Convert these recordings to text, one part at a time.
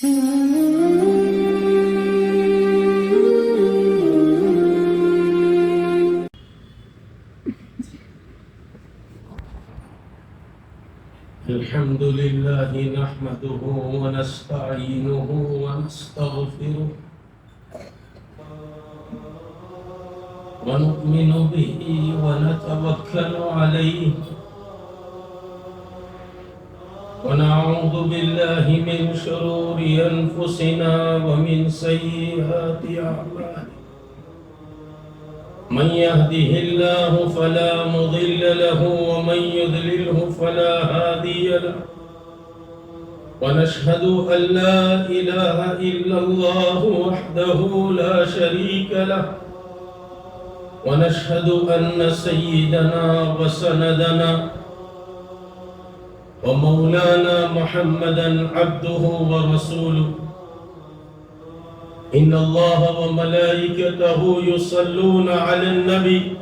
الحمد لله نحمده ونستعينه ونستغفره ونؤمن به ونتوكل عليه ونعوذ بالله من شرور أنفسنا ومن سيئات أعمالنا من يهده الله فلا مضل له ومن يضلله فلا هادي له ونشهد أن لا إله إلا الله وحده لا شريك له ونشهد أن سيدنا وسندنا ومولانا محمدا عبده ورسوله إن الله وملائكته يصلون على النبي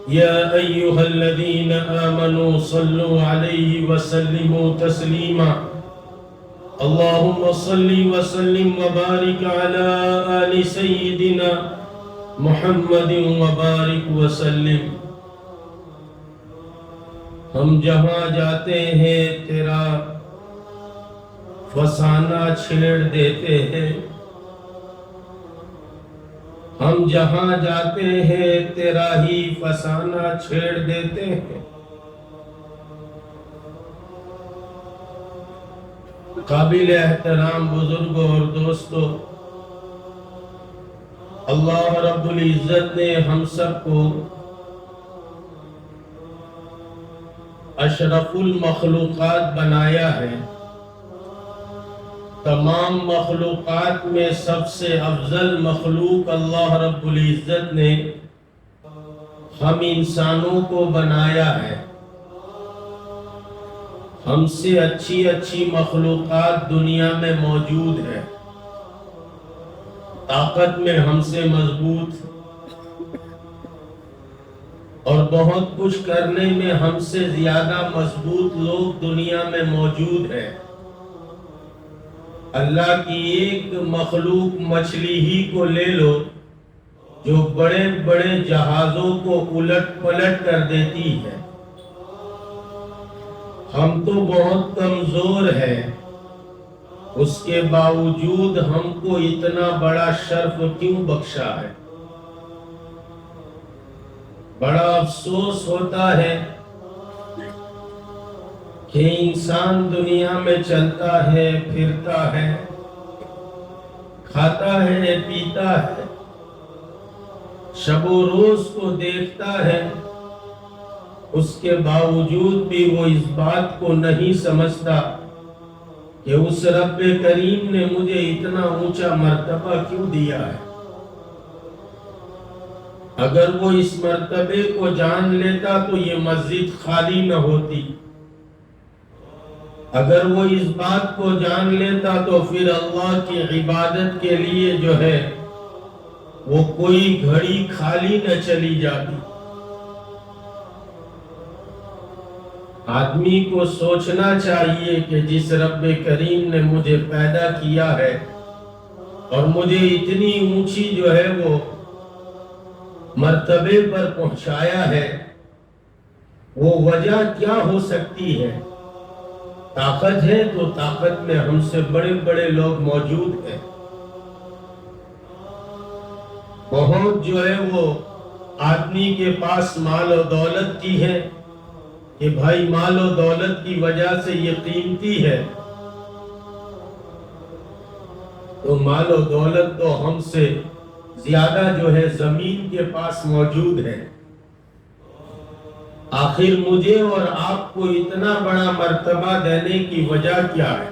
يا أيها الذين آمنوا صلوا عليه وسلموا تسليما اللهم صل وسلم وبارك على آل سيدنا محمد وبارك وسلم ہم جہاں جاتے ہیں تیرا فسانہ چھیڑ دیتے ہیں ہم جہاں جاتے ہیں تیرا ہی فسانہ چھیڑ دیتے ہیں قابل احترام بزرگوں اور دوستوں اللہ رب العزت نے ہم سب کو اشرف المخلوقات بنایا ہے تمام مخلوقات میں سب سے افضل مخلوق اللہ رب العزت نے ہم انسانوں کو بنایا ہے ہم سے اچھی اچھی مخلوقات دنیا میں موجود ہے طاقت میں ہم سے مضبوط اور بہت کچھ کرنے میں ہم سے زیادہ مضبوط لوگ دنیا میں موجود ہیں اللہ کی ایک مخلوق مچھلی ہی کو لے لو جو بڑے بڑے جہازوں کو الٹ پلٹ کر دیتی ہے ہم تو بہت کمزور ہیں اس کے باوجود ہم کو اتنا بڑا شرف کیوں بخشا ہے بڑا افسوس ہوتا ہے کہ انسان دنیا میں چلتا ہے پھرتا ہے کھاتا ہے پیتا ہے شب و روز کو دیکھتا ہے اس کے باوجود بھی وہ اس بات کو نہیں سمجھتا کہ اس رب کریم نے مجھے اتنا اونچا مرتبہ کیوں دیا ہے اگر وہ اس مرتبے کو جان لیتا تو یہ مسجد خالی نہ ہوتی اگر وہ اس بات کو جان لیتا تو پھر اللہ کی عبادت کے لیے جو ہے وہ کوئی گھڑی خالی نہ چلی جاتی آدمی کو سوچنا چاہیے کہ جس رب کریم نے مجھے پیدا کیا ہے اور مجھے اتنی اونچی جو ہے وہ مرتبے پر پہنچایا ہے وہ وجہ کیا ہو سکتی ہے طاقت ہے تو طاقت میں ہم سے بڑے بڑے لوگ موجود ہیں بہت جو ہے وہ آدمی کے پاس مال و دولت کی ہے کہ بھائی مال و دولت کی وجہ سے یہ قیمتی ہے تو مال و دولت تو ہم سے زیادہ جو ہے زمین کے پاس موجود ہے آخر مجھے اور آپ کو اتنا بڑا مرتبہ دینے کی وجہ کیا ہے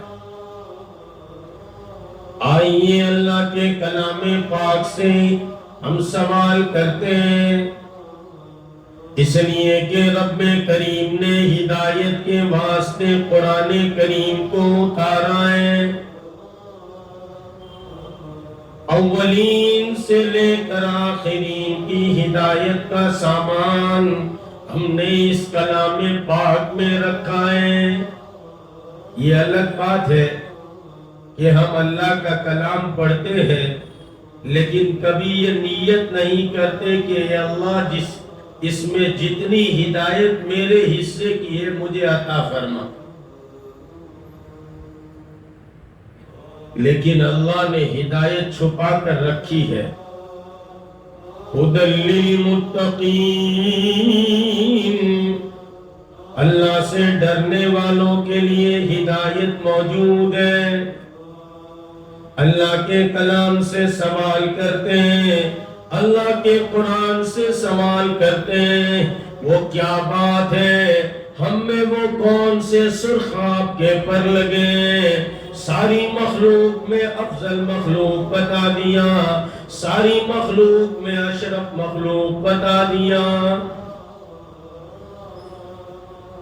آئیے اللہ کے کلام پاک سے ہم سوال کرتے ہیں اس لیے کہ رب کریم نے ہدایت کے واسطے قرآن کریم کو اتارا ہے اولین سے لے کر آخرین کی ہدایت کا سامان ہم نے اس کلام پاک میں رکھا ہے یہ الگ بات ہے کہ ہم اللہ کا کلام پڑھتے ہیں لیکن کبھی یہ نیت نہیں کرتے کہ اے اللہ اس میں جتنی ہدایت میرے حصے کی ہے مجھے عطا فرما. لیکن اللہ نے ہدایت چھپا کر رکھی ہے. ہدی للمتقین، اللہ سے ڈرنے والوں کے لیے ہدایت موجود ہے. اللہ کے کلام سے سوال کرتے ہیں، اللہ کے قرآن سے سوال کرتے ہیں، وہ کیا بات ہے، ہم میں وہ کون سے سرخ خواب کے پر لگے، ساری مخلوق میں افضل مخلوق بتا دیا، ساری مخلوق میں اشرف مخلوق بتا دیا.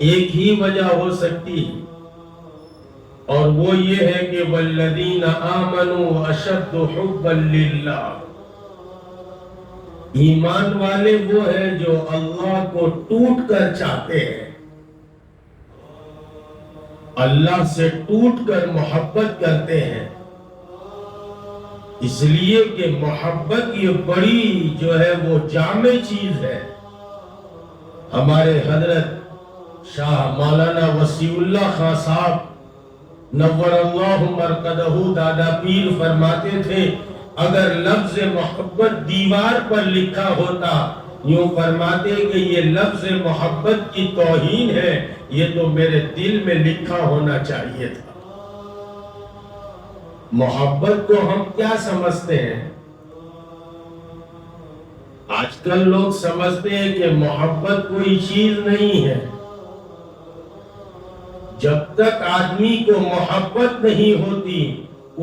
ایک ہی وجہ ہو سکتی ہے اور وہ یہ ہے کہ والذین آمنوا اشد حبا للہ، ایمان والے وہ ہیں جو اللہ کو ٹوٹ کر چاہتے ہیں، اللہ سے ٹوٹ کر محبت کرتے ہیں. اس لیے کہ محبت یہ بڑی جو ہے وہ جامع چیز ہے. ہمارے حضرت شاہ مولانا وسیع اللہ خان صاحب نور اللہ مرقدہ دادا پیر فرماتے تھے، اگر لفظ محبت دیوار پر لکھا ہوتا، یوں فرماتے کہ یہ لفظ محبت کی توہین ہے، یہ تو میرے دل میں لکھا ہونا چاہیے تھا. محبت کو ہم کیا سمجھتے ہیں؟ آج کل لوگ سمجھتے ہیں کہ محبت کوئی چیز نہیں ہے. جب تک آدمی کو محبت نہیں ہوتی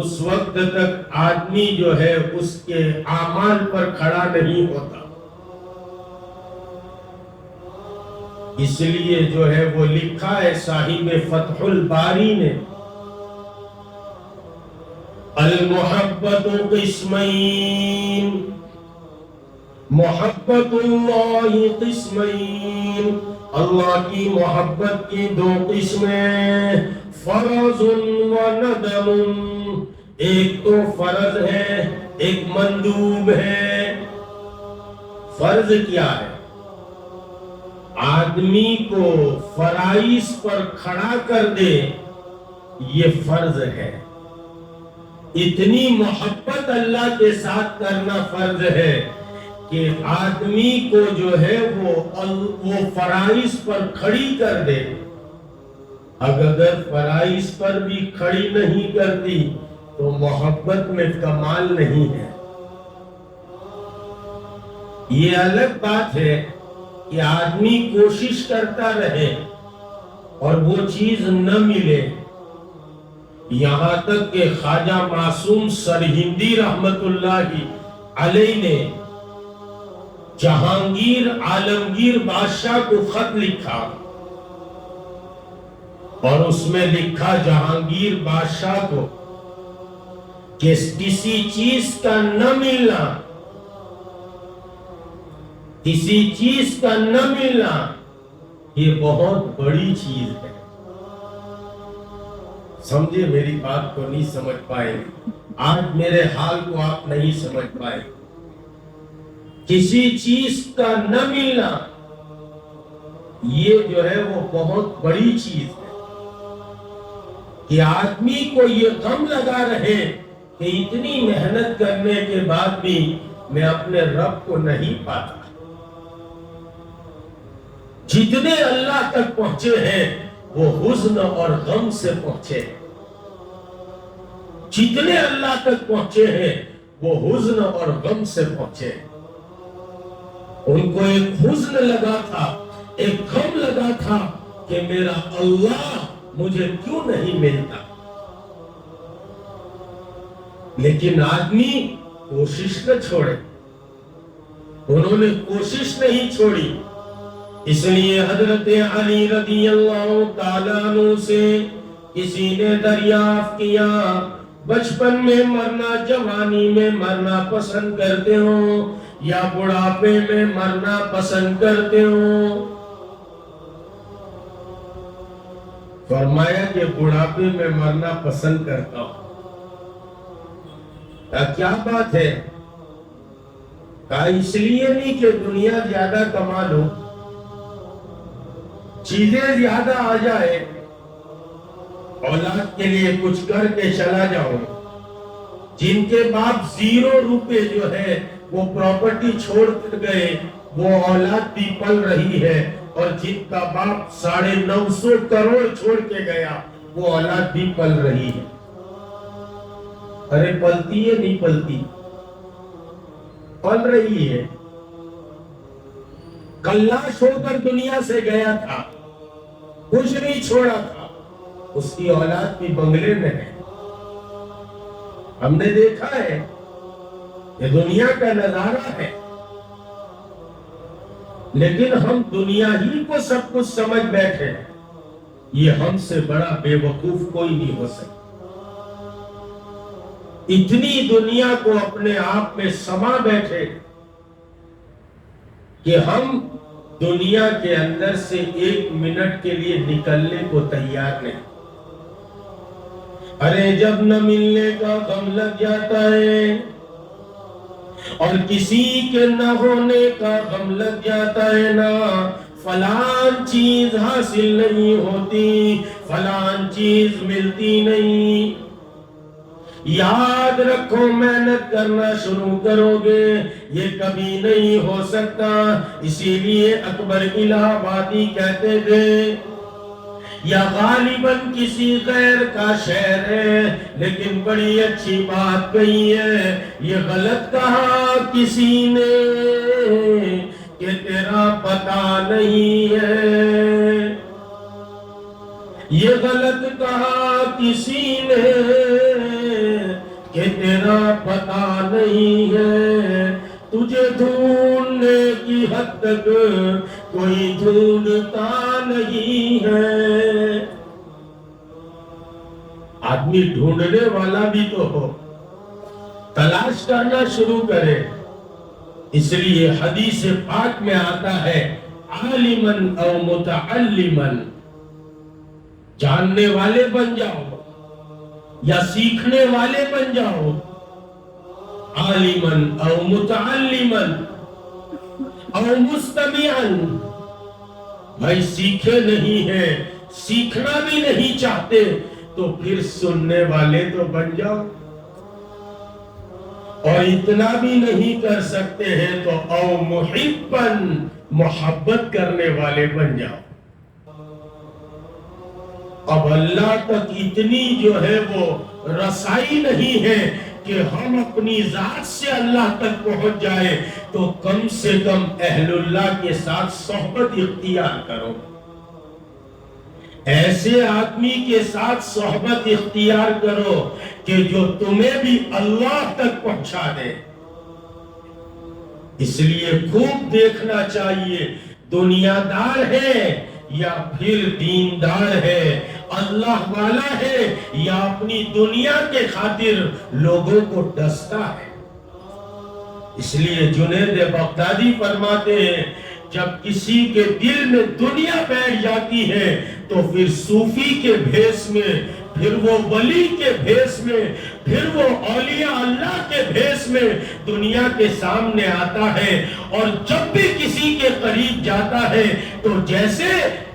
اس وقت تک آدمی جو ہے اس کے اعمال پر کھڑا نہیں ہوتا. اس لیے جو ہے وہ لکھا ہے صاحب فتح الباری نے، المحبت قسمین، محبت اللہ قسمین، اللہ کی محبت کی دو قسمیں، فرض و ندم، ایک تو فرض ہے ایک مندوب ہے. فرض کیا ہے؟ آدمی کو فرائض پر کھڑا کر دے، یہ فرض ہے. اتنی محبت اللہ کے ساتھ کرنا فرض ہے کہ آدمی کو جو ہے وہ فرائض پر کھڑی کر دے. اگر فرائض پر بھی کھڑی نہیں کرتی تو محبت میں کمال نہیں ہے. یہ الگ بات ہے کہ آدمی کوشش کرتا رہے اور وہ چیز نہ ملے. یہاں تک کہ خواجہ معصوم سرہندی رحمت اللہ علیہ نے جہانگیر عالمگیر بادشاہ کو خط لکھا اور اس میں لکھا جہانگیر بادشاہ کو کہ کسی چیز کا نہ ملنا، کسی چیز کا نہ ملنا یہ بہت بڑی چیز ہے. سمجھے میری بات کو نہیں سمجھ پائے، آج میرے حال کو آپ نہیں سمجھ پائے. کسی چیز کا نہ ملنا یہ جو ہے وہ بہت بڑی چیز ہے کہ آدمی کو یہ غم لگا رہے کہ اتنی محنت کرنے کے بعد بھی میں اپنے رب کو نہیں پاتا. جتنے اللہ تک پہنچے ہیں وہ حزن اور غم سے پہنچے. جتنے اللہ تک پہنچے ہیں وہ حزن اور غم سے پہنچے. ان کو ایک حزن لگا تھا، ایک غم لگا تھا کہ میرا اللہ مجھے کیوں نہیں ملتا. لیکن آدمی کوشش نہ چھوڑے، انہوں نے کوشش نہیں چھوڑی. اس لیے حضرت علی رضی اللہ تعالیٰ عنہ سے کسی نے دریافت کیا، بچپن میں مرنا، جوانی میں مرنا پسند کرتے ہو یا بڑھاپے میں مرنا پسند کرتے ہو؟ فرمایا کہ بڑھاپے میں مرنا پسند کرتا ہوں. کیا بات ہے؟ کہا اس لیے نہیں کہ دنیا زیادہ کما لو، چیزیں زیادہ آ جائے، اولاد کے لیے کچھ کر کے چلا جاؤ۔ جن کے باپ 0 روپے جو ہے وہ پراپرٹی چھوڑ کر گئے، وہ اولاد بھی پل رہی ہے، اور جن کا باپ 950 کروڑ چھوڑ کے گیا، وہ اولاد بھی پل رہی ہے۔ ارے پلتی ہے نہیں پلتی؟ پل رہی ہے۔ کلاش ہو کر دنیا سے گیا تھا، کچھ نہیں چھوڑا تھا، اس کی اولاد بھی بنگلے میں ہے۔ ہم نے دیکھا ہے، یہ دنیا کا نظارہ ہے، لیکن ہم دنیا ہی کو سب کچھ سمجھ بیٹھے ہیں۔ یہ ہم سے بڑا بے وقوف کوئی نہیں ہو سکتا۔ اتنی دنیا کو اپنے آپ میں سما بیٹھے کہ ہم دنیا کے اندر سے 1 منٹ کے لیے نکلنے کو تیار نہیں۔ ارے جب نہ ملنے کا غم لگ جاتا ہے اور کسی کے نہ ہونے کا غم لگ جاتا ہے نا، فلان چیز حاصل نہیں ہوتی، فلان چیز ملتی نہیں، یاد رکھو محنت کرنا شروع کرو گے یہ کبھی نہیں ہو سکتا۔ اسی لیے اکبر الہ آبادی کہتے تھے، یا غالباً کسی غیر کا شعر ہے لیکن بڑی اچھی بات کہی ہے، یہ غلط کہا کسی نے کہ تیرا پتہ نہیں ہے، یہ غلط کہا کسی نے کہ تیرا پتہ نہیں ہے، تجھے ڈھونڈنے کی حد تک کوئی ڈھونڈتا نہیں ہے۔ آدمی ڈھونڈنے والا بھی تو ہو، تلاش کرنا شروع کرے۔ اس لیے حدیث پاک میں آتا ہے، عالماً او متعلماً، جاننے والے بن جاؤ یا سیکھنے والے بن جاؤ، عالماً او متعلماً او مستمعاً۔ بھائی سیکھے نہیں ہیں، سیکھنا بھی نہیں چاہتے تو پھر سننے والے تو بن جاؤ، اور اتنا بھی نہیں کر سکتے ہیں تو او محباً، محبت کرنے والے بن جاؤ۔ اب اللہ تک اتنی جو ہے وہ رسائی نہیں ہے کہ ہم اپنی ذات سے اللہ تک پہنچ جائے، تو کم سے کم اہل اللہ کے ساتھ صحبت اختیار کرو، ایسے آدمی کے ساتھ صحبت اختیار کرو کہ جو تمہیں بھی اللہ تک پہنچا دے۔ اس لیے خوب دیکھنا چاہیے، دنیا دار ہے یا پھر دیندار ہے، اللہ والا ہے یا اپنی دنیا کے خاطر لوگوں کو ڈستا ہے۔ اس لیے جنید بغدادی فرماتے ہیں، جب کسی کے دل میں دنیا بیٹھ جاتی ہے تو پھر صوفی کے بھیس میں، پھر وہ ولی کے بھیس میں، پھر وہ اولیاء اللہ کے بھیس میں دنیا کے سامنے آتا ہے، اور جب بھی کسی کے قریب جاتا ہے تو جیسے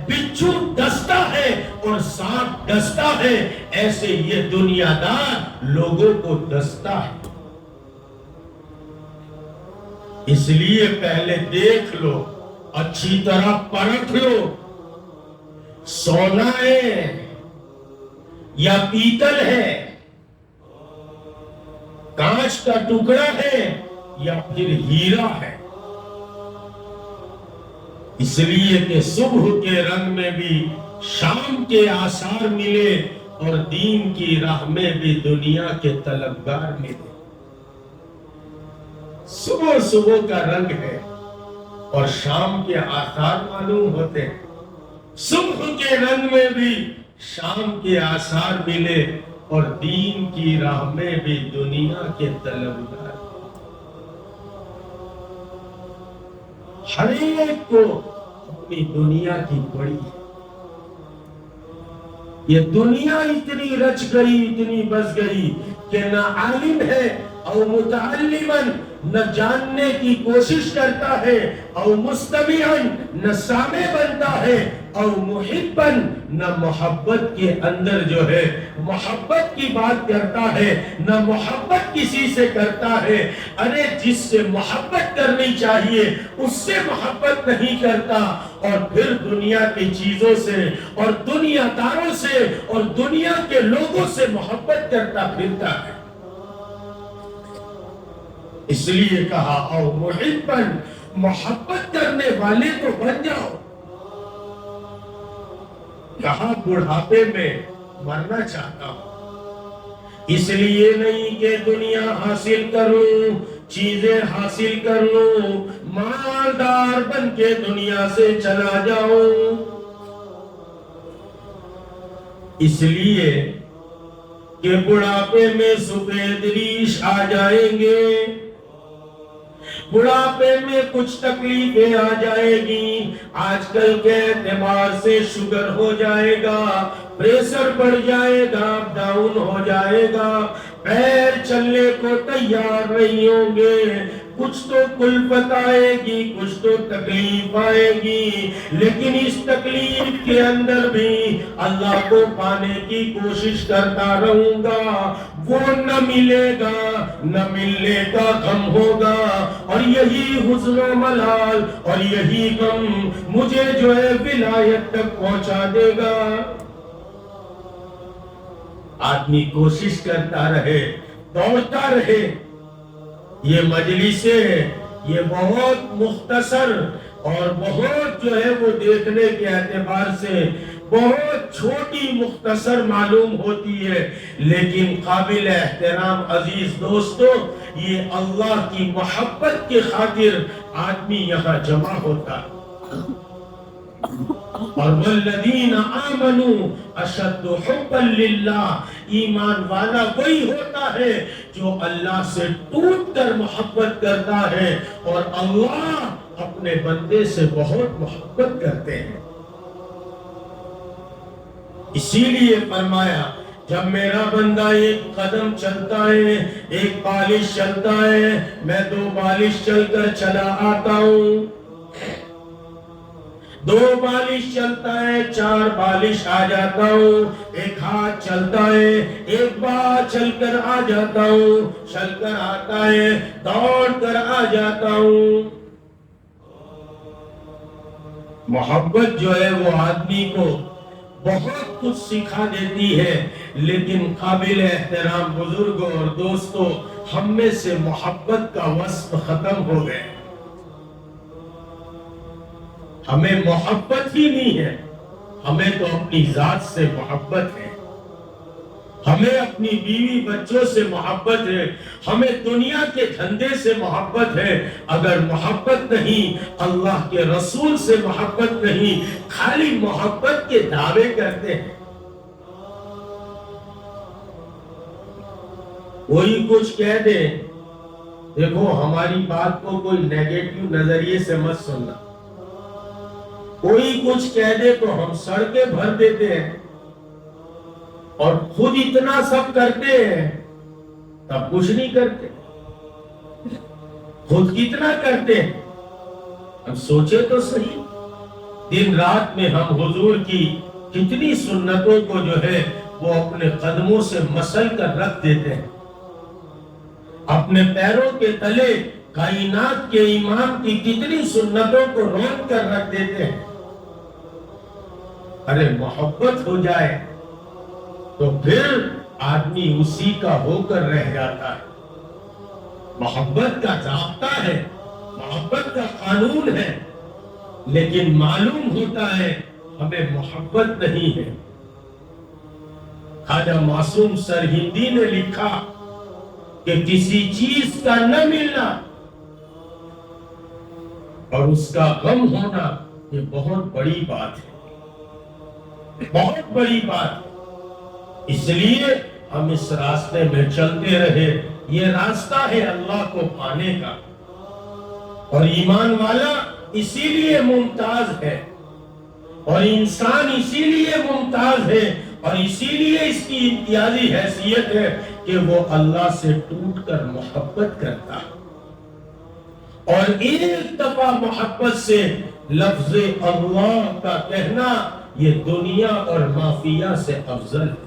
بچھو ڈستا ہے اور سانپ ڈستا ہے، ایسے یہ دنیا دار لوگوں کو ڈستا ہے۔ اس لیے پہلے دیکھ لو، اچھی طرح پرکھ لو، سونا ہے یا پیتل ہے، کانچ کا ٹکڑا ہے یا پھر ہیرا ہے۔ اس لیے کہ صبح کے رنگ میں بھی شام کے آثار ملے اور دین کی راہ میں بھی دنیا کے طلبگار ملے۔ صبح صبح کا رنگ ہے اور شام کے آثار معلوم ہوتے ہیں، صبح کے رنگ میں بھی شام کے آثار ملے اور دین کی راہ میں بھی دنیا کے طلبگار۔ ہر ایک کو اپنی دنیا کی پڑی ہے، یہ دنیا اتنی رچ گئی، اتنی بس گئی کہ نہ عالم ہے او متعلمن نہ جاننے کی کوشش کرتا ہے، او مستمعن نہ سامع بنتا ہے، او محبن نہ محبت کے اندر جو ہے محبت کی بات کرتا ہے، نہ محبت کسی سے کرتا ہے۔ ارے جس سے محبت کرنی چاہیے اس سے محبت نہیں کرتا، اور پھر دنیا کی چیزوں سے اور دنیا داروں سے اور دنیا کے لوگوں سے محبت کرتا پھرتا ہے۔ اس لیے کہا او محبن، محبت کرنے والے تو بن جاؤ۔ کہا بڑھاپے میں مرنا چاہتا ہوں، اس لیے نہیں کہ دنیا حاصل کروں، چیزیں حاصل کر لوں، مالدار بن کے دنیا سے چلا جاؤں۔ اس لیے کہ بڑھاپے میں سفید ریش آ جائیں گے، بڑھاپے میں کچھ تکلیفیں آ جائے گی، آج کل کے اعتبار سے شوگر ہو جائے گا، پریشر بڑھ جائے گا، ڈاؤن ہو جائے گا، پیر چلنے کو تیار نہیں ہوں گے، کچھ تو کلفت آئے گی، کچھ تو تکلیف آئے گی، لیکن اس تکلیف کے اندر بھی اللہ کو پانے کی کوشش کرتا رہوں گا، وہ نہ ملے گا، نہ ملنے کا غم ہوگا، اور یہی حزن و ملال اور یہی غم مجھے جو ہے ولایت تک پہنچا دے گا۔ آدمی کوشش کرتا رہے، دوڑتا رہے۔ یہ مجلسیں یہ بہت مختصر اور بہت جو ہے وہ دیکھنے کے اعتبار سے بہت چھوٹی مختصر معلوم ہوتی ہے، لیکن قابل احترام عزیز دوستو، یہ اللہ کی محبت کی خاطر آدمی یہاں جمع ہوتا ہے۔ اور والذین آمنوا اشد حبا للہ، ایمان والا وہی ہوتا ہے جو اللہ سے ٹوٹ کر محبت کرتا ہے، اور اللہ اپنے بندے سے بہت محبت کرتے ہیں۔ اسی لیے فرمایا جب میرا بندہ ایک قدم چلتا ہے، ایک بالش چلتا ہے، میں 2 بالش چل کر چلا آتا ہوں، 2 بالش چلتا ہے 4 بالش آ جاتا ہوں، ایک ہاتھ چلتا ہے 1 بار چل کر آ جاتا ہوں، چل کر آتا ہے دوڑ کر آ جاتا ہوں۔ محبت جو ہے وہ آدمی کو بہت کچھ سکھا دیتی ہے، لیکن قابل احترام بزرگوں اور دوستوں، ہم میں سے محبت کا وصف ختم ہو گئے، ہمیں محبت ہی نہیں ہے۔ ہمیں تو اپنی ذات سے محبت ہے، ہمیں اپنی بیوی بچوں سے محبت ہے، ہمیں دنیا کے دھندے سے محبت ہے۔ اگر محبت نہیں، اللہ کے رسول سے محبت نہیں، خالی محبت کے دعوے کرتے ہیں۔ کوئی کچھ کہہ دے، دیکھو ہماری بات کو کوئی نیگیٹو نظریے سے مت سننا، کوئی کچھ کہہ دے تو ہم سڑکیں بھر دیتے ہیں اور خود اتنا سب کرتے ہیں تب کچھ نہیں کرتے، خود کتنا کرتے ہیں۔ اب سوچے تو صحیح، دن رات میں ہم حضور کی کتنی سنتوں کو جو ہے وہ اپنے قدموں سے مسل کر رکھ دیتے ہیں، اپنے پیروں کے تلے کائنات کے امام کی کتنی سنتوں کو روک کر رکھ دیتے ہیں۔ ارے محبت ہو جائے تو پھر آدمی اسی کا ہو کر رہ جاتا ہے۔ محبت کا ضابطہ ہے، محبت کا قانون ہے، لیکن معلوم ہوتا ہے ہمیں محبت نہیں ہے۔ خواجہ معصوم سرہندی نے لکھا کہ کسی چیز کا نہ ملنا اور اس کا غم ہونا یہ بہت بڑی بات ہے، بہت بڑی بات۔ اس لیے ہم اس راستے میں چلتے رہے، یہ راستہ ہے اللہ کو پانے کا، اور ایمان والا اسی لیے ممتاز ہے، اور انسان اسی لیے ممتاز ہے، اور اسی لیے اس کی امتیازی حیثیت ہے کہ وہ اللہ سے ٹوٹ کر محبت کرتا ہے، اور ایک دفعہ محبت سے لفظ اللہ کا کہنا یہ دنیا اور مافیہ سے افضل ہے۔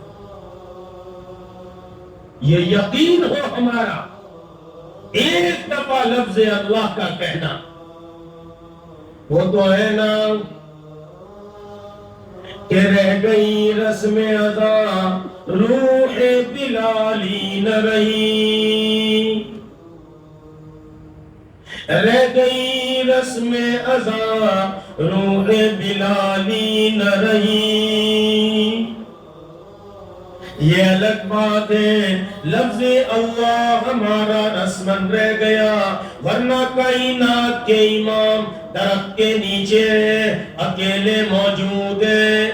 یہ یقین ہو ہمارا، ایک دفعہ لفظ اللہ کا کہنا وہ تو ہے نا کہ رہ گئی رسم ادا روح بلالی نہ رہی، رہ گئی رسم ادا روح بلالی نہ رہی۔ یہ الگ بات ہے لفظ اللہ ہمارا رسمن رہ گیا، ورنہ کائنات کے امام درخت کے نیچے اکیلے موجود ہے،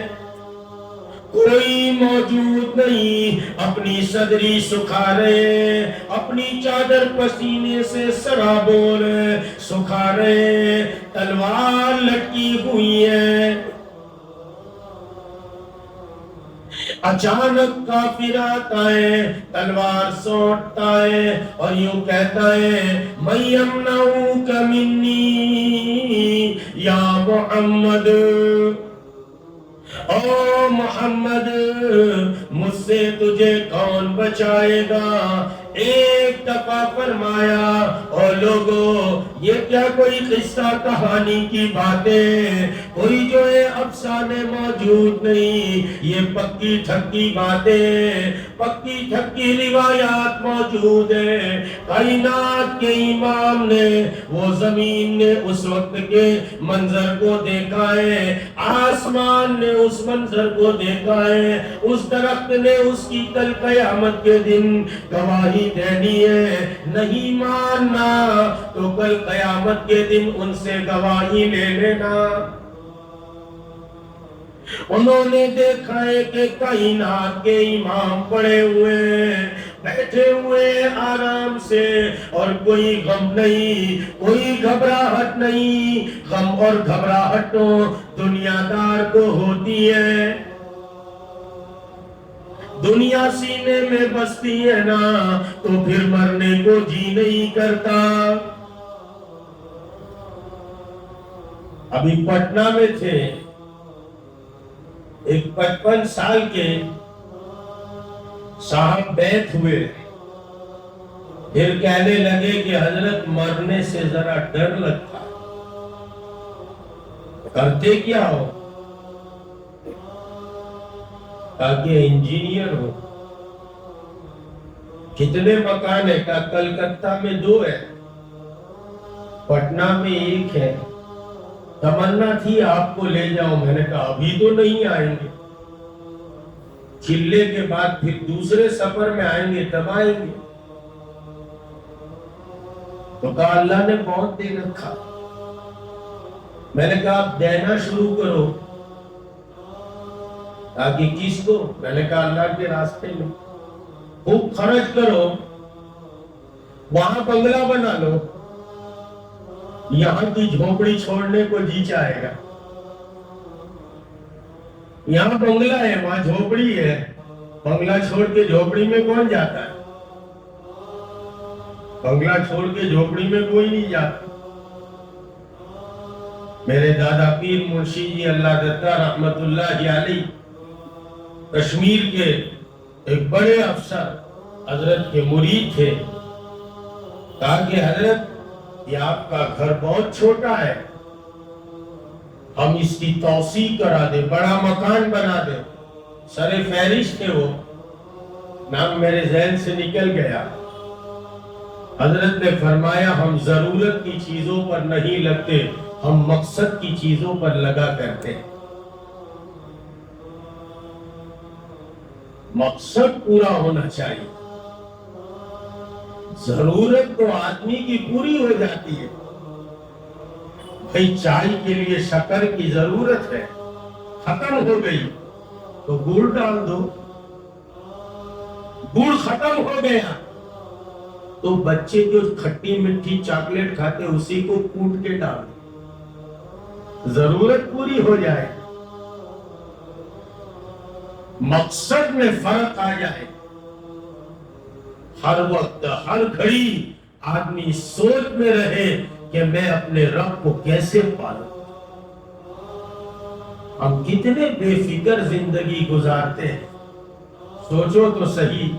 کوئی موجود نہیں، اپنی صدری سکھا رہے، اپنی چادر پسینے سے سرابور سکھا رہے، تلوار لٹکی ہوئی ہے۔ اچانک کافر آتا ہے، تلوار سوٹتا ہے اور یوں کہتا ہے مَن یمنعُکَ منی یا محمد، او محمد مجھ سے تجھے کون بچائے گا؟ ایک دفعہ فرمایا او لوگو یہ کیا کوئی قصہ کہانی کی باتیں، کوئی جو ہے افسانے موجود نہیں، یہ پکی ٹھکی باتیں، پکی ٹھکی روایات موجود ہیں۔ کائنات کے امام نے، وہ زمین نے اس وقت کے منظر کو دیکھا ہے، آسمان نے اس منظر کو دیکھا ہے، اس درخت نے اس کی کل قیامت کے دن گواہی دینی ہے، نہیں ماننا تو کل قیامت کے دن ان سے گواہی لے لینا۔ انہوں نے دیکھا ہے کہ کائنات کے امام پڑے ہوئے بیٹھے ہوئے آرام سے، اور کوئی غم نہیں، کوئی گھبراہٹ نہیں۔ غم اور گھبراہٹوں دنیا دار کو ہوتی ہے، دنیا سینے میں بستی ہے نا تو پھر مرنے کو جی نہیں کرتا۔ ابھی پٹنہ میں تھے، ایک 55 سال کے صاحب بیت ہوئے، پھر کہنے لگے کہ حضرت مرنے سے ذرا ڈر لگتا، کرتے کیا ہو؟ تاکہ انجینئر ہو۔ کتنے مکان ہے؟ کہ کلکتہ میں 2 ہے، پٹنہ میں 1 ہے، تمنا تھی آپ کو لے جاؤں، میں نے کہا ابھی تو نہیں آئیں گے، چلے کے بعد پھر دوسرے سفر میں آئیں گے تب آئیں گے۔ تو کہا اللہ نے بہت دے رکھا۔ میں نے کہا آپ دینا شروع کرو۔ تاکہ کس کو؟ میں نے کہا اللہ کے راستے میں خوب خرچ کرو، وہاں بنگلہ بنا لو، یہاں کی جھوپڑی چھوڑنے کو جی چاہے گا۔ یہاں بنگلہ ہے، وہاں جھوپڑی ہے، بنگلہ چھوڑ کے جھوپڑی میں کون جاتا ہے؟ بنگلہ چھوڑ کے جھوپڑی میں کوئی نہیں جاتا۔ میرے دادا پیر منشی جی اللہ دتا رحمت اللہ علیہ کشمیر کے ایک بڑے افسر حضرت کے مرید تھے، کہا کہ حضرت یہ آپ کا گھر بہت چھوٹا ہے، ہم اس کی توسیع کرا دیں، بڑا مکان بنا دیں۔ سر فہرست تھے وہ، نام میرے ذہن سے نکل گیا۔ حضرت نے فرمایا ہم ضرورت کی چیزوں پر نہیں لگتے، ہم مقصد کی چیزوں پر لگا کرتے ہیں۔ مقصد پورا ہونا چاہیے، ضرورت تو آدمی کی پوری ہو جاتی ہے۔ بھئی چائے کے لیے شکر کی ضرورت ہے، ختم ہو گئی تو گڑ ڈال دو، گڑ ختم ہو گیا تو بچے جو کھٹی مٹھی چاکلیٹ کھاتے اسی کو کوٹ کے ڈال دو، ضرورت پوری ہو جائے۔ مقصد میں فرق آ جائے، ہر وقت ہر گھڑی آدمی سوچ میں رہے کہ میں اپنے رب کو کیسے پالوں۔ ہم کتنے بے فکر زندگی گزارتے ہیں، سوچو تو صحیح،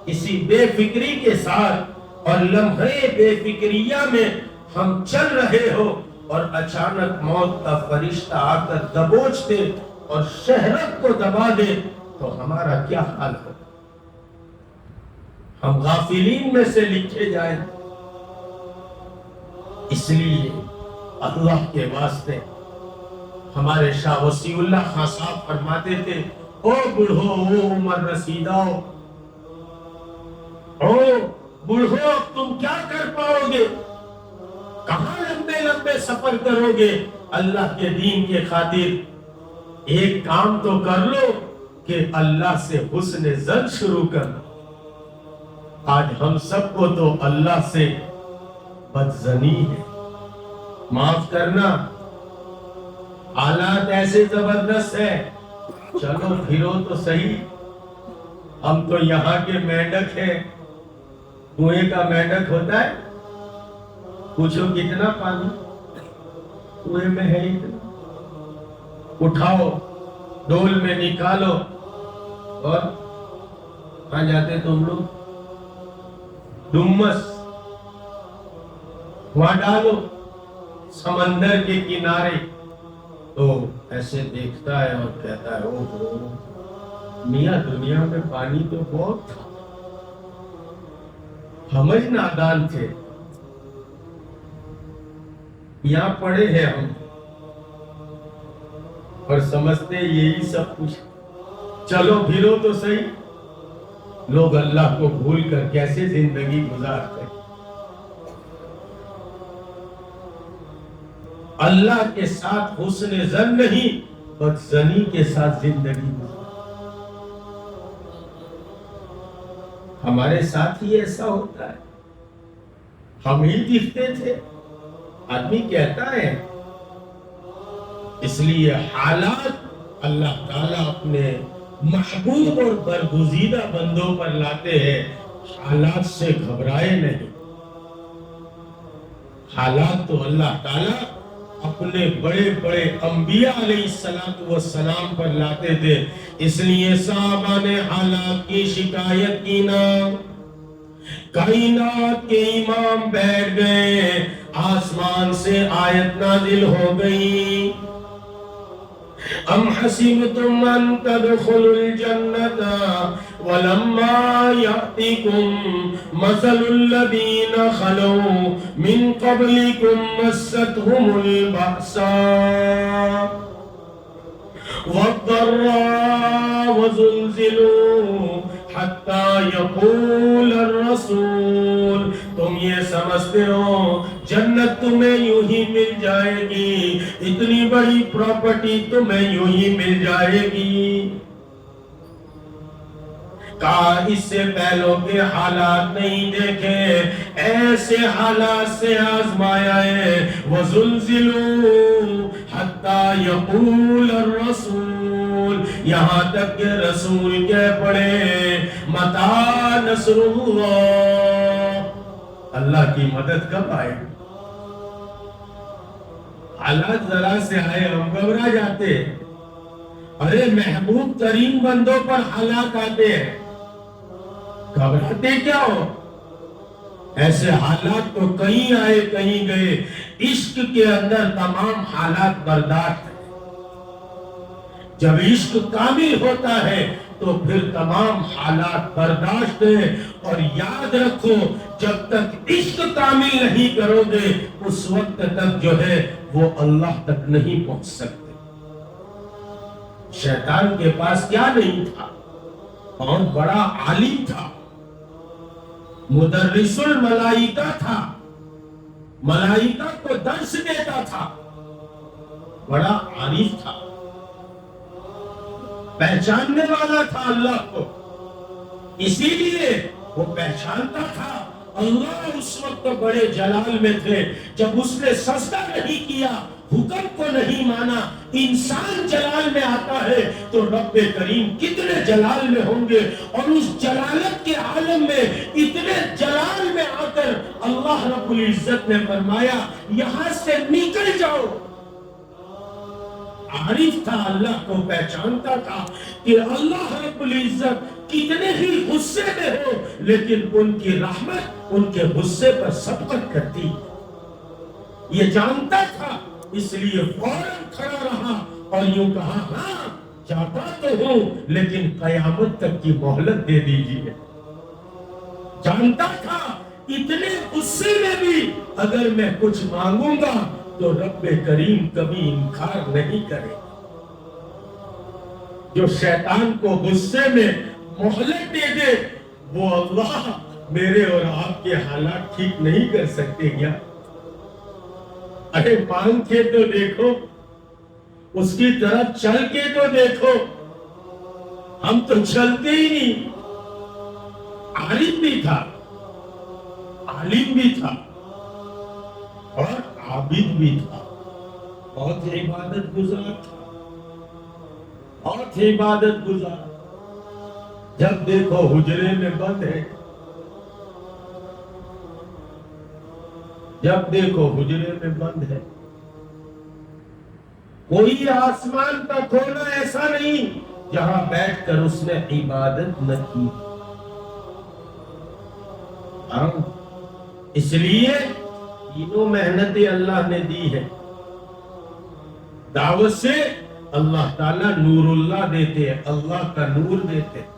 کسی بے فکری کے ساتھ اور لمحے بے فکریہ میں ہم چل رہے ہو اور اچانک موت کا فرشتہ آ کر دبوچ دے اور شہرت کو دبا دے تو ہمارا کیا حال ہو؟ ہم غافلین میں سے لکھے جائیں۔ اس لیے اللہ کے واسطے ہمارے شاہ وسیع اللہ خان صاحب فرماتے تھے، او بڑھو او عمر رسیداؤ، او بڑھو اب تم کیا کر پاؤ گے، کہاں لمبے لمبے سفر کرو گے اللہ کے دین کے خاطر؟ ایک کام تو کر لو کہ اللہ سے حسن ظن شروع کر لو۔ آج ہم سب کو تو اللہ سے بدظنی ہے، معاف کرنا، حالات ایسے زبردست ہے، چلو پھرو تو صحیح، ہم تو یہاں کے مینڈک ہیں، کنویں کا مینڈک ہوتا ہے، پوچھو کتنا پانی کنویں میں ہے، اتنا اٹھاؤ ڈول میں نکالو، اور کہاں جاتے تم لوگ؟ ڈمس وہاں ڈالو سمندر کے کنارے، تو ایسے دیکھتا ہے اور کہتا ہے اوہ میاں دنیا میں پانی تو بہت تھا، ہم ہی نادان تھے، یہاں پڑے ہیں ہم اور سمجھتے یہی سب کچھ، چلو پھرو تو صحیح۔ لوگ اللہ کو بھول کر کیسے زندگی گزارتے ہیں، اللہ کے ساتھ حسن ظن نہیں بدظنی کے ساتھ زندگی گزارتے۔ ہمارے ساتھ ہی ایسا ہوتا ہے، ہم ہی دکھتے تھے، آدمی کہتا ہے۔ اس لیے حالات اللہ تعالیٰ اپنے محبوب اور برگزیدہ بندوں پر لاتے ہیں، حالات سے گھبرائے نہیں۔ حالات تو اللہ تعالیٰ اپنے بڑے بڑے انبیاء علیہ السلام پر لاتے تھے، اس لیے صحابہ نے حالات کی شکایت کی نا، کائنات کے امام بیٹھ گئے، آسمان سے آیت نازل ہو گئی، ام حسبتم ان تدخلوا الجنة ولما يأتكم مثل الذين خلوا من قبلكم مستهم البأساء والضراء وزلزلوا حتى يقول الرسول، تم یہ سمجھتے ہو جنت تمہیں یوں ہی مل جائے گی، اتنی بڑی پراپرٹی تمہیں یوں ہی مل جائے گی؟ کہا اس سے پہلوں کے حالات نہیں دیکھے، ایسے حالات سے آزمایا ہے، وَزُلْزِلُوا حَتَّى يَقُولَ الرَّسُولُ، یہاں تک کہ رسول کہہ پڑے مَتَى نَصْرُ اللَّهِ، اللہ کی مدد کب آئے؟ حالات ذرا سے آئے ہم گھبرا جاتے ہیں، ارے محبوب ترین بندوں پر حالات آتے ہیں، گھبراتے کیا ہو؟ ایسے حالات تو کہیں آئے کہیں گئے، عشق کے اندر تمام حالات برداشت ہیں، جب عشق کامل ہوتا ہے تو پھر تمام حالات برداشت ہیں، اور یاد رکھو جب تک عشق کامل نہیں کرو گے اس وقت تک جو ہے وہ اللہ تک نہیں پہنچ سکتے۔ شیطان کے پاس کیا نہیں تھا؟ بہت بڑا عالم تھا، مدرس الملائکہ تھا، ملائکہ کو درس دیتا تھا، بڑا عارف تھا، پہچاننے والا تھا اللہ کو، اسی لیے وہ پہچانتا تھا اللہ اس وقت بڑے جلال میں تھے جب اس نے سجدہ نہیں کیا، حکم کو نہیں مانا، انسان جلال میں آتا ہے تو رب کریم کتنے جلال میں ہوں گے، اور اس جلالت کے عالم میں اتنے جلال میں آ کر اللہ رب العزت نے فرمایا یہاں سے نکل جاؤ۔ عارف تھا، اللہ کو پہچانتا تھا کہ اللہ رب العزت کتنے ہی غصے میں ہو لیکن ان کی رحمت ان کے غصے پر سبقت کرتی، یہ جانتا تھا، اس لیے فوراً کھڑا رہا اور یوں کہا ہاں جاتا تو ہوں لیکن قیامت تک کی مہلت دے دیجیے۔ جانتا تھا اتنے غصے میں بھی اگر میں کچھ مانگوں گا تو رب کریم کبھی انکار نہیں کرے۔ جو شیطان کو غصے میں مہلت دے دے وہ اللہ میرے اور آپ کے حالات ٹھیک نہیں کر سکتے کیا؟ ارے مانگ کے تو دیکھو، اس کی طرف چل کے تو دیکھو، ہم تو چلتے ہی نہیں۔ عالم بھی تھا، عالم بھی تھا اور عابد بھی تھا، بہت عبادت گزار تھا، بہت عبادت گزار۔ جب دیکھو حجرے میں بند ہے، جب دیکھو حجرے میں بند ہے، کوئی آسمان کا کونا ایسا نہیں جہاں بیٹھ کر اس نے عبادت نہ کی۔ اس لیے تینوں محنتیں اللہ نے دی ہے۔ دعوت سے اللہ تعالیٰ نور اللہ دیتے ہیں، اللہ کا نور دیتے ہیں،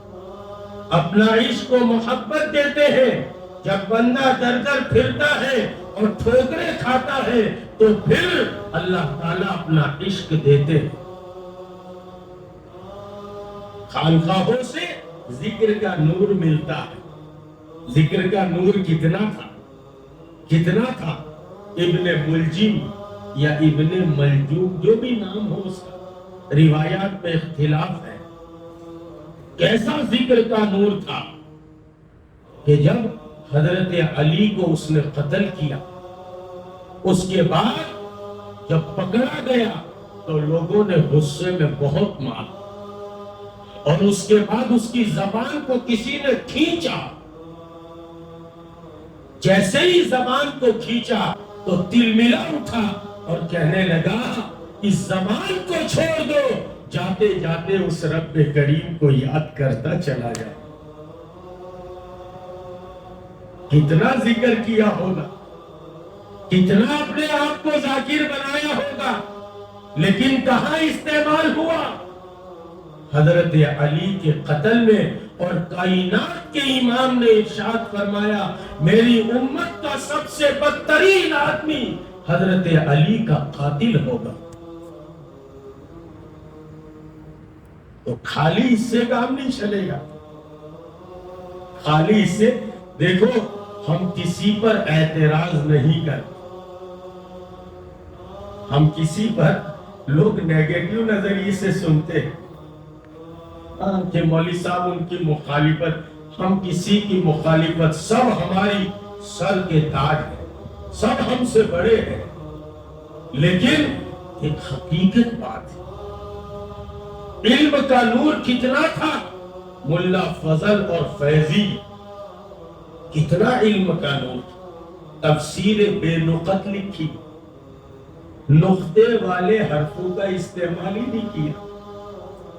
اپنا عشق و محبت دیتے ہیں۔ جب بندہ در در پھرتا ہے اور ٹھوکریں کھاتا ہے تو پھر اللہ تعالیٰ اپنا عشق دیتے ہیں۔ خانقاہوں سے ذکر کا نور ملتا ہے۔ ذکر کا نور کتنا تھا، کتنا تھا؟ ابن ملجم یا ابن ملجوم جو بھی نام ہو اس کا، روایات میں اختلاف ہے۔ کیسا ذکر کا نور تھا کہ جب حضرت علی کو اس نے قتل کیا، اس کے بعد جب پکڑا گیا تو لوگوں نے غصے میں بہت مارا، اور اس کے بعد اس کی زبان کو کسی نے کھینچا۔ جیسے ہی زبان کو کھینچا تو تلملا اٹھا اور کہنے لگا اس زبان کو چھوڑ دو، جاتے جاتے اس رب کریم کو یاد کرتا چلا جائے۔ کتنا ذکر کیا ہوگا، کتنا اپنے آپ کو ذاکر بنایا ہوگا، لیکن کہاں استعمال ہوا؟ حضرت علی کے قتل میں۔ اور کائنات کے امام نے ارشاد فرمایا میری امت کا سب سے بدترین آدمی حضرت علی کا قاتل ہوگا۔ تو خالی اس سے کام نہیں چلے گا، خالی اس سے دیکھو ہم کسی پر اعتراض نہیں کرتے، ہم کسی پر لوگ نیگیٹو نظریے سے سنتے ہیں کہ مولوی صاحب ان کی مخالفت، ہم کسی کی مخالفت، سب ہماری سر کے تاج ہیں، سب ہم سے بڑے ہیں، لیکن ایک حقیقت بات ہے، علم کا نور کتنا تھا؟ ملا فضل اور فیضی کتنا علم کا نور تھا۔ تفسیر بے نقط لکھی، نقطے والے حرفوں کا استعمال ہی نہیں کیا۔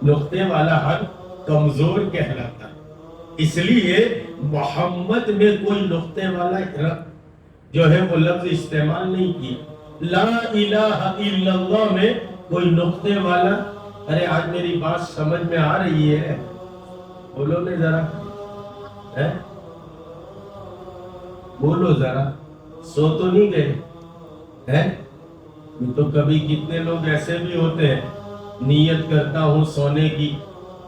نقطے والا حرف کمزور کہلاتا، اس لیے محمد میں کوئی نقطے والا جو ہے وہ لفظ استعمال نہیں کیا۔ لا الہ الا اللہ میں کوئی نقطے والا، ارے آج میری بات سمجھ میں آ رہی ہے؟ بولو نے ذرا، بولو ذرا، سو تو نہیں گئے؟ تو کبھی کتنے لوگ ایسے بھی ہوتے ہیں، نیت کرتا ہوں سونے کی،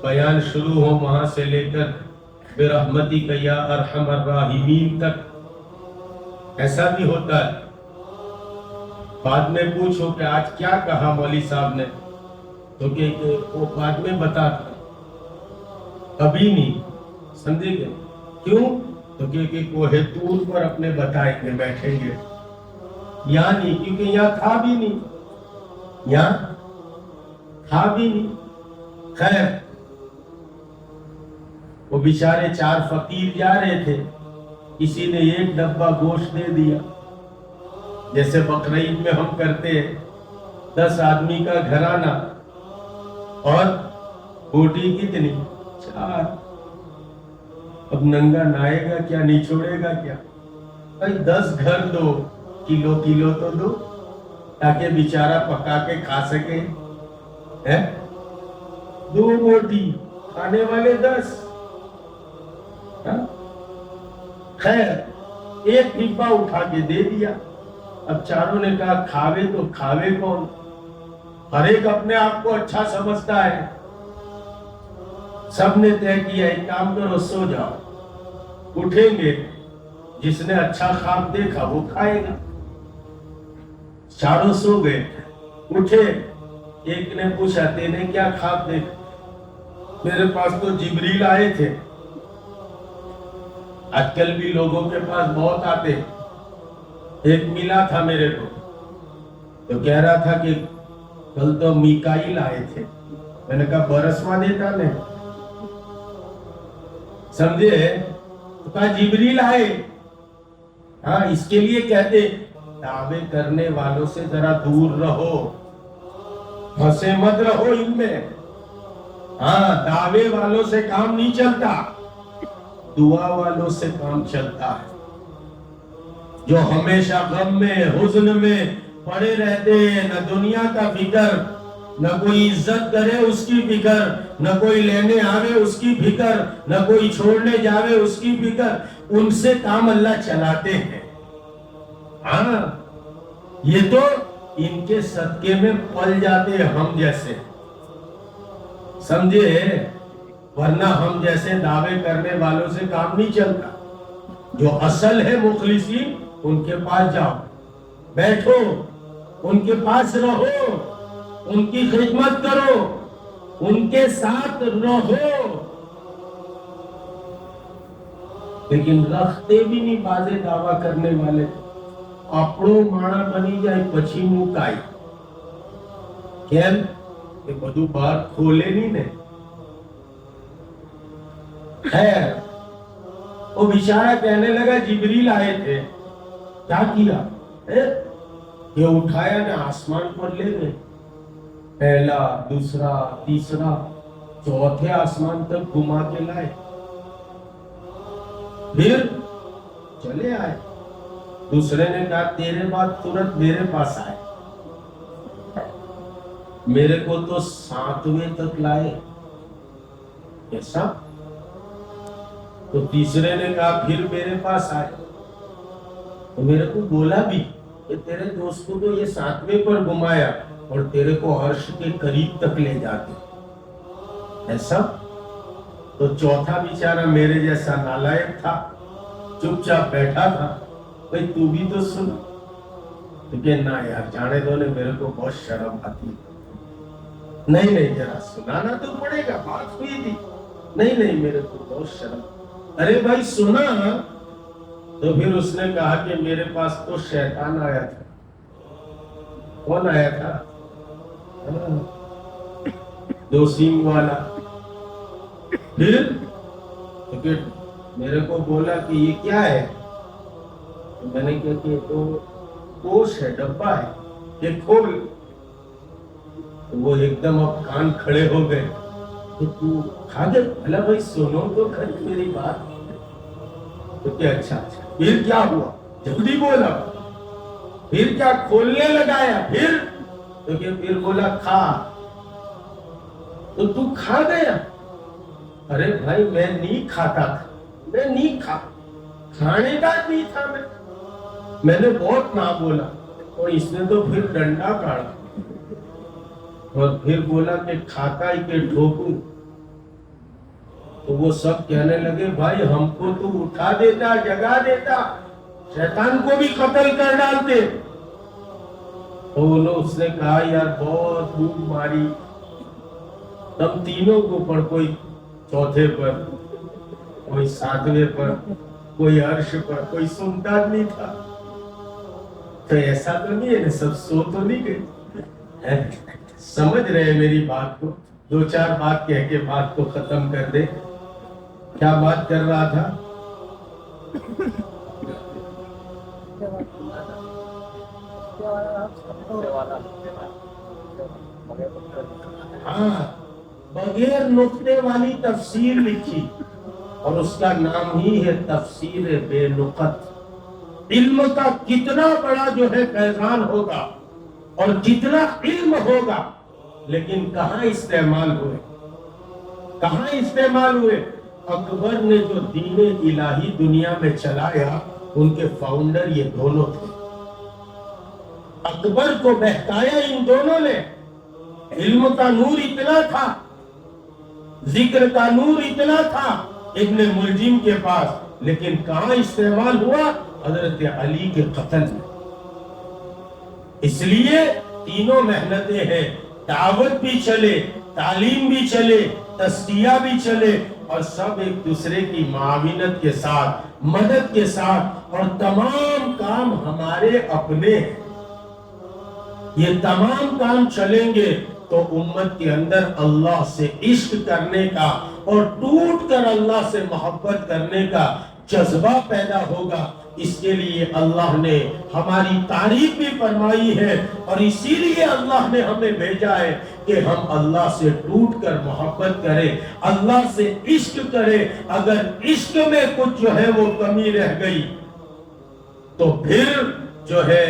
بیان شروع ہو وہاں سے لے کر برحمتک یا ارحم الراحمین تک، ایسا بھی ہوتا ہے۔ بعد میں پوچھو کہ آج کیا کہا مولوی صاحب نے، تو کہ وہ بعد میں بتاتا، ابھی نہیں، سمجھے گے کیوں؟ تو کہ کوہ طور پر اپنے بتائیں گے بیٹھیں گے، یہاں نہیں، کیونکہ یہاں تھا بھی نہیں، یہاں کھا بھی نہیں. خیر وہ بیچارے 4 فقیر جا رہے تھے, کسی نے 1 ڈبہ گوشت دے دیا, جیسے بقرعید میں ہم کرتے ہیں 10 آدمی کا گھرانہ, اور بوٹی کتنی؟ 4. اب ننگا نہائے گا کیا, نہیں چھوڑے گا کیا؟ بھائی 10 گھر دو, کلو تو دو تاکہ بیچارہ پکا کے کھا سکے. 2 بوٹی کھانے والے 10. خیر 1 ڈبہ اٹھا کے دے دیا. اب چاروں نے کہا کھاوے تو کھاوے کون؟ ہر ایک اپنے آپ کو اچھا سمجھتا ہے. سب نے طے کیا ایک کام کرو, سو جاؤ, اٹھیں گے جس نے اچھا خواب دیکھا وہ کھائے گا. چاروں سو گئے, اٹھے, ایک نے پوچھا تینے کیا خواب دیکھا؟ میرے پاس تو جبریل آئے تھے. آج کل بھی لوگوں کے پاس بہت آتے. ایک ملا تھا میرے کو, تو کہہ رہا تھا کہ کل تو میکائیل آئے تھے. میں نے کہا برسوا دیتا نے, سمجھے؟ تو کہا جبریل آئے. ہاں اس کے لیے کہتے دعوے کرنے والوں سے ذرا دور رہو, پھنسے مت رہو ان میں. ہاں دعوے والوں سے کام نہیں چلتا, دعا والوں سے کام چلتا ہے. جو ہمیشہ غم میں حزن میں پڑے رہتے ہیں, نہ دنیا کا فکر, نہ کوئی عزت کرے اس کی فکر, نہ کوئی لینے آوے اس کی فکر, نہ کوئی چھوڑنے جاوے اس کی فکر, ان سے کام اللہ چلاتے ہیں. ہاں یہ تو ان کے صدقے میں پل جاتے ہم جیسے, سمجھے؟ ورنہ ہم جیسے دعوے کرنے والوں سے کام نہیں چلتا. جو اصل ہے مخلصین ان کے پاس جاؤ, بیٹھو, ان کے پاس رہو, ان کی خدمت کرو, ان کے ساتھ رہو. لیکن رکھتے بھی نہیں بازے دعویٰ کرنے والے. اپڑو مانا بنی جائے پچھی مکائی, کیم کہ بدو بار کھولے نہیں نے. خیر وہ بیچارہ کہنے لگا جبریل آئے تھے, کیا کیا؟ یہ اٹھایا نا آسمان پر لے گئے, پہلا, دوسرا, تیسرا, چوتھے آسمان تک گھما کے لائے, پھر چلے آئے. دوسرے نے کہا تیرے بعد ترنت میرے پاس آئے, میرے کو تو 7ویں تک لائے. ایسا؟ تو تیسرے نے کہا پھر میرے پاس آئے, تو میرے کو بولا بھی کہ تیرے دوست کو تو یہ 7ویں پر گھمایا اور تیرے کو عرش کے قریب تک لے جاتے. ایسا؟ تو چوتھا بیچارہ میرے جیسا نالائق تھا, چپ چاپ بیٹھا تھا. بھئی تو بھی تو سن. تو کہ نہ یار جانے دو نے, میرے کو بہت شرم آتی. نہیں ذرا سنانا تو پڑے گا, بات ہوئی تھی. نہیں میرے کو بہت شرم. ارے بھائی سنا. تو پھر اس نے کہا کہ میرے پاس تو شیطان آیا تھا. کون آیا تھا؟ 2 سینگ والا. پھر میرے کو بولا کہ یہ کیا ہے؟ تو میں نے کہا کہ تو کوش ہے, ڈبہ ہے, یہ کھول. تو وہ ایک دم اب کان کھڑے ہو گئے. تو کھا گئے؟ بھلا بھائی سنو تو کھڑی میری بات. تو کیا اچھا پھر کیا ہوا؟ جلدی بولا. پھر کیا کھولنے لگایا؟ پھر تو کہ پھر بولا کھا. تو کھا گیا؟ ارے بھائی میں نہیں کھاتا تھا, میں نہیں کھانے کا نہیں تھا. میں نے بہت نہ بولا, اور اس نے تو پھر ڈنڈا کاڑا اور پھر بولا کہ کھاتا ہی کہ ٹھوکوں. تو وہ سب کہنے لگے بھائی ہم کو تو اٹھا دیتا, جگا دیتا, شیطان کو بھی قتل کر ڈالتے. تو اس نے کہا یار بہت بھوک ماری. تب تینوں کو پر, کوئی چوتھے پر, کوئی 7ویں پر, کوئی عرش پر, کوئی سنتا نہیں تھا. تو ایسا تو نہیں ہے, سب سو تو نہیں گئے, سمجھ رہے ہیں میری بات کو؟ دو چار بات کہہ کے بات کو ختم کر دے. کیا بات کر رہا تھا؟ ہاں، بغیر نقطے والی تفسیر لکھی اور اس کا نام ہی ہے تفسیر بے نقط. علم کا کتنا بڑا جو ہے فیضان ہوگا اور کتنا علم ہوگا، لیکن کہاں استعمال ہوئے؟ کہاں استعمال ہوئے؟ اکبر نے جو دین الہی دنیا میں چلایا، ان کے فاؤنڈر یہ دونوں تھے. اکبر کو بہکایا ان دونوں نے. علم کا نور اتنا تھا، ذکر کا نور اتنا تھا ابن ملجم کے پاس، لیکن کہاں استعمال ہوا؟ حضرت علی کے قتل میں. اس لیے تینوں محنتیں ہیں، دعوت بھی چلے، تعلیم بھی چلے، تزکیہ بھی چلے، اور سب ایک دوسرے کی معاونت کے ساتھ، مدد کے ساتھ، اور تمام کام ہمارے اپنے ہیں. یہ تمام کام چلیں گے تو امت کے اندر اللہ سے عشق کرنے کا اور ٹوٹ کر اللہ سے محبت کرنے کا جذبہ پیدا ہوگا. اس کے لیے اللہ نے ہماری تعریف بھی فرمائی ہے، اور اسی لیے اللہ نے ہمیں بھیجا ہے کہ ہم اللہ سے ٹوٹ کر محبت کریں، اللہ سے عشق کریں. اگر عشق میں کچھ جو ہے وہ کمی رہ گئی تو پھر جو ہے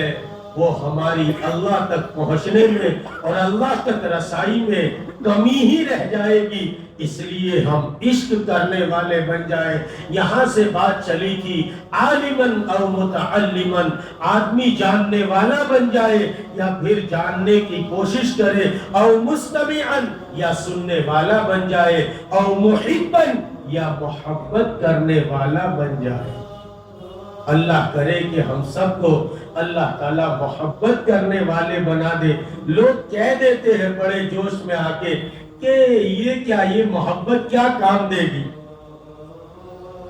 وہ ہماری اللہ تک پہنچنے میں اور اللہ تک رسائی میں کمی ہی رہ جائے گی. اس لیے ہم عشق کرنے والے بن جائیں. یہاں سے بات چلی تھی عالماً او متعلماً، آدمی جاننے والا بن جائے یا پھر جاننے کی کوشش کرے، او مستمعاً یا سننے والا بن جائے، او محباً یا محبت کرنے والا بن جائے. اللہ کرے کہ ہم سب کو اللہ تعالیٰ محبت کرنے والے بنا دے. لوگ کہہ دیتے ہیں بڑے جوش میں آ کے کہ یہ محبت کیا کام دے گی؟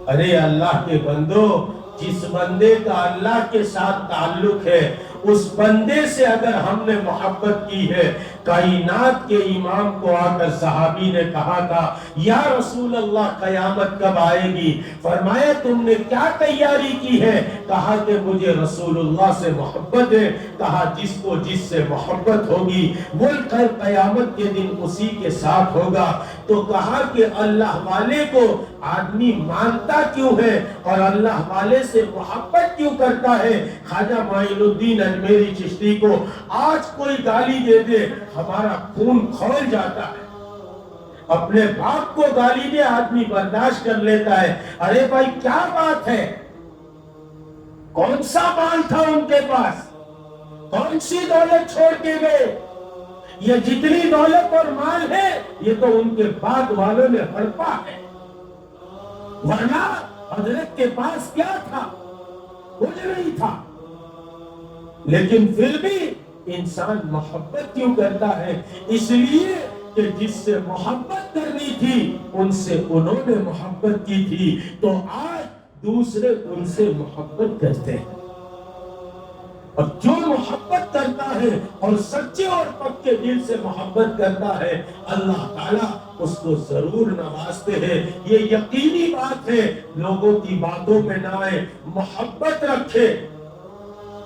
ارے اللہ کے بندو، جس بندے کا اللہ کے ساتھ تعلق ہے، اس بندے سے اگر ہم نے محبت کی ہے. کائنات کے امام کو آ کر صحابی نے کہا تھا یا رسول اللہ قیامت کب آئے گی؟ فرمایا تم نے کیا تیاری کی ہے؟ کہا کہ مجھے رسول اللہ سے محبت ہے. کہا جس کو جس سے محبت ہوگی وہ قیامت کے دن اسی کے ساتھ ہوگا. تو کہا کہ اللہ والے کو آدمی مانتا کیوں ہے اور اللہ والے سے محبت کیوں کرتا ہے؟ خواجہ معین الدین اجمیری چشتی کو آج کوئی گالی دے دے ہمارا خون کھول جاتا ہے. اپنے باپ کو گالی دے آدمی برداشت کر لیتا ہے. ارے بھائی کیا بات ہے؟ کون سا مال تھا ان کے پاس؟ کون سی دولت چھوڑ کے گئے؟ یہ جتنی دولت اور مال ہے یہ تو ان کے بعد والوں نے ہڑپا ہے. ورنہ حضرت کے پاس کیا تھا؟ کچھ نہیں تھا. لیکن پھر بھی انسان محبت کیوں کرتا ہے؟ اس لیے کہ جس سے محبت کرنی تھی ان سے انہوں نے محبت کی تھی، تو آج دوسرے ان سے محبت کرتے ہیں. اور جو محبت کرتا ہے اور سچے اور پکے دل سے محبت کرتا ہے، اللہ تعالیٰ اس کو ضرور نوازتے ہیں. یہ یقینی بات ہے. لوگوں کی باتوں میں نہ آئے، محبت رکھے،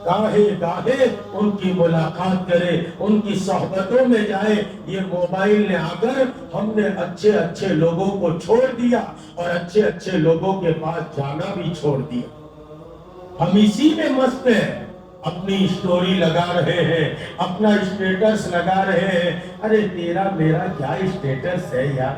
گاہے گاہے ان کی ملاقات کرے، ان کی صحبتوں میں جائے. یہ موبائل نے آ کر ہم نے اچھے اچھے لوگوں کو چھوڑ دیا اور اچھے اچھے لوگوں کے پاس جانا بھی چھوڑ دیا. ہم اسی میں مست ہیں، اپنی سٹوری لگا رہے ہیں، اپنا اسٹیٹس لگا رہے ہیں. ارے تیرا میرا کیا اسٹیٹس ہے یار؟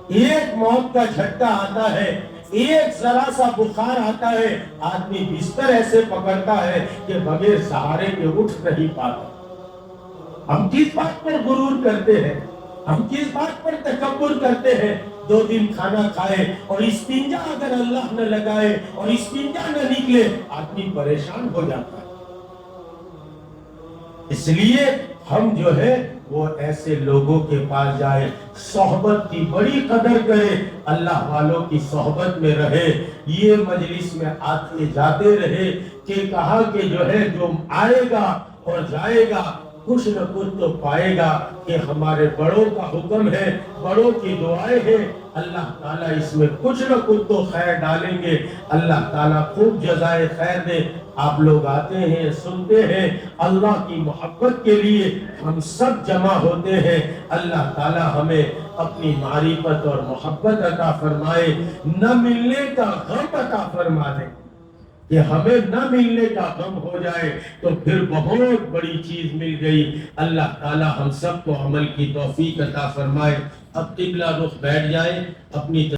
ایک موت کا جھٹکا آتا ہے، ایک ذرا سا بخار آتا ہے، آدمی بستر ایسے پکڑتا ہے کہ بغیر سہارے کے اٹھ نہیں پاتا. ہم کس بات پر غرور کرتے ہیں؟ ہم کس بات پر تکبر کرتے ہیں؟ 2 دن کھانا کھائے اور استنجا اگر اللہ نہ لگائے اور استنجا نہ نکلے، آدمی پریشان ہو جاتا ہے. اس لیے ہم جو ہے وہ ایسے لوگوں کے پاس جائے، صحبت کی بڑی قدر کرے، اللہ والوں کی صحبت میں رہے. یہ مجلس میں آتے جاتے رہے کہ کہا کہ جو ہے جو آئے گا اور جائے گا کچھ نہ کچھ تو پائے گا کہ ہمارے بڑوں کا حکم ہے، بڑوں کی دعائیں ہیں، اللہ تعالیٰ اس میں کچھ نہ کچھ تو خیر ڈالیں گے، اللہ تعالیٰ خوب جزائے خیر دے۔ آپ لوگ آتے ہیں، سنتے ہیں، اللہ کی محبت کے لیے ہم سب جمع ہوتے ہیں، اللہ تعالیٰ ہمیں اپنی معرفت اور محبت عطا فرمائے، نہ ملنے کا غم عطا فرما دے، کہ ہمیں نہ ملنے کا غم ہو جائے تو پھر بہت بڑی چیز مل گئی۔ اللہ تعالیٰ ہم سب کو عمل کی توفیق عطا فرمائے۔ اب قبلہ رخ بیٹھ جائے، اپنی